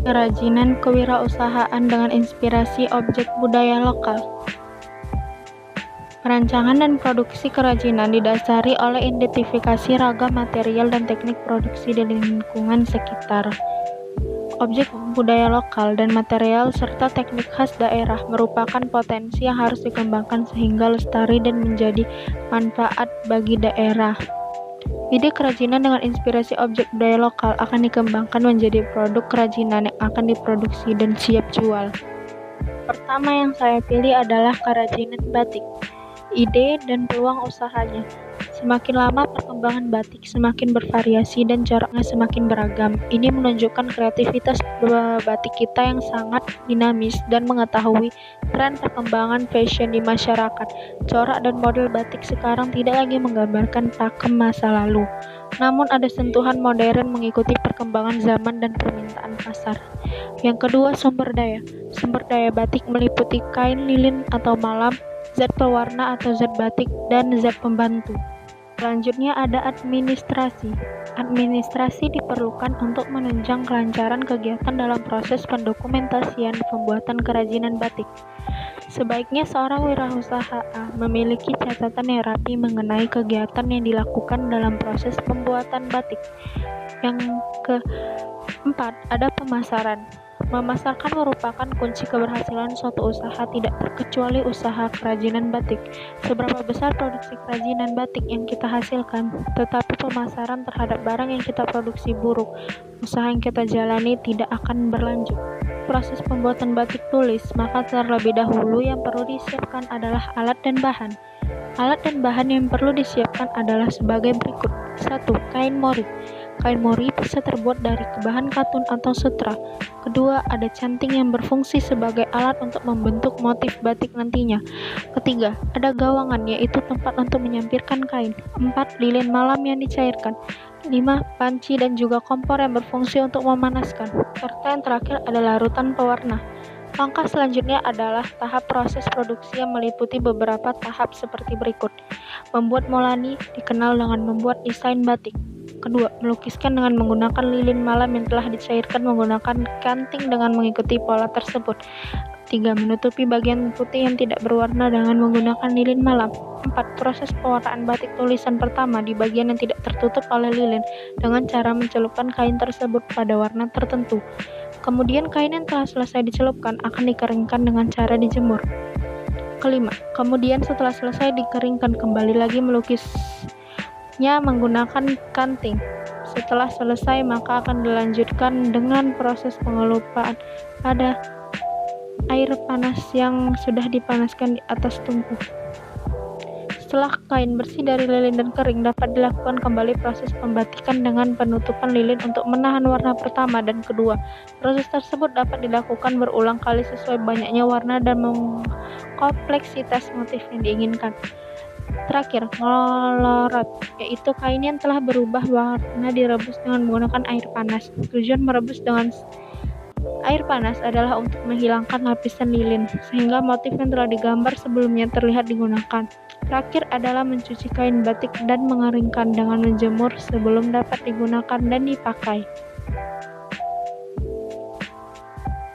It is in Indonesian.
Kerajinan kewirausahaan dengan inspirasi objek budaya lokal. Perancangan dan produksi kerajinan didasari oleh identifikasi ragam material dan teknik produksi di lingkungan sekitar. Objek budaya lokal dan material serta teknik khas daerah merupakan potensi yang harus dikembangkan sehingga lestari dan menjadi manfaat bagi daerah. Ide kerajinan dengan inspirasi objek budaya lokal akan dikembangkan menjadi produk kerajinan yang akan diproduksi dan siap jual. Pertama yang saya pilih adalah kerajinan batik. Ide dan peluang usahanya. Semakin lama perkembangan batik semakin bervariasi dan coraknya semakin beragam. Ini menunjukkan kreativitas batik kita yang sangat dinamis dan mengetahui tren perkembangan fashion di masyarakat. Corak dan model batik sekarang tidak lagi menggambarkan pakem masa lalu, namun ada sentuhan modern mengikuti perkembangan zaman dan permintaan pasar. Yang kedua, sumber daya. Sumber daya batik meliputi kain lilin atau malam, zat pewarna atau zat batik, dan zat pembantu. Selanjutnya ada administrasi. Administrasi diperlukan untuk menunjang kelancaran kegiatan dalam proses pendokumentasian pembuatan kerajinan batik. Sebaiknya seorang wirausaha memiliki catatan yang rapi mengenai kegiatan yang dilakukan dalam proses pembuatan batik. Yang keempat, ada pemasaran. Memasarkan merupakan kunci keberhasilan suatu usaha, tidak terkecuali usaha kerajinan batik. Seberapa besar produksi kerajinan batik yang kita hasilkan, tetapi pemasaran terhadap barang yang kita produksi buruk, usaha yang kita jalani tidak akan berlanjut. Proses pembuatan batik tulis, maka terlebih dahulu yang perlu disiapkan adalah alat dan bahan. Alat dan bahan yang perlu disiapkan adalah sebagai berikut. 1. Kain mori. Kain mori bisa terbuat dari bahan katun atau sutra. Kedua, ada canting yang berfungsi sebagai alat untuk membentuk motif batik nantinya. Ketiga, ada gawangan, yaitu tempat untuk menyampirkan kain. 4. Lilin malam yang dicairkan. 5. Panci dan juga kompor yang berfungsi untuk memanaskan. Serta yang terakhir ada larutan pewarna. Langkah selanjutnya adalah tahap proses produksi yang meliputi beberapa tahap seperti berikut. Membuat molani dikenal dengan membuat desain batik. Kedua, melukiskan dengan menggunakan lilin malam yang telah dicairkan menggunakan canting dengan mengikuti pola tersebut. 3. Menutupi bagian putih yang tidak berwarna dengan menggunakan lilin malam. 4. Proses pewarnaan batik tulisan pertama di bagian yang tidak tertutup oleh lilin dengan cara mencelupkan kain tersebut pada warna tertentu. Kemudian kain yang telah selesai dicelupkan akan dikeringkan dengan cara dijemur. Kelima, kemudian setelah selesai dikeringkan kembali lagi melukisnya menggunakan canting. Setelah selesai maka akan dilanjutkan dengan proses pengelupaan pada air panas yang sudah dipanaskan di atas tungku. Setelah kain bersih dari lilin dan kering, dapat dilakukan kembali proses pembatikan dengan penutupan lilin untuk menahan warna pertama dan kedua. Proses tersebut dapat dilakukan berulang kali sesuai banyaknya warna dan kompleksitas motif yang diinginkan. Terakhir, ngolorot, yaitu kain yang telah berubah warna direbus dengan menggunakan air panas. Tujuan merebus dengan air panas adalah untuk menghilangkan lapisan lilin, sehingga motif yang telah digambar sebelumnya terlihat digunakan. Terakhir adalah mencuci kain batik dan mengeringkan dengan menjemur sebelum dapat digunakan dan dipakai.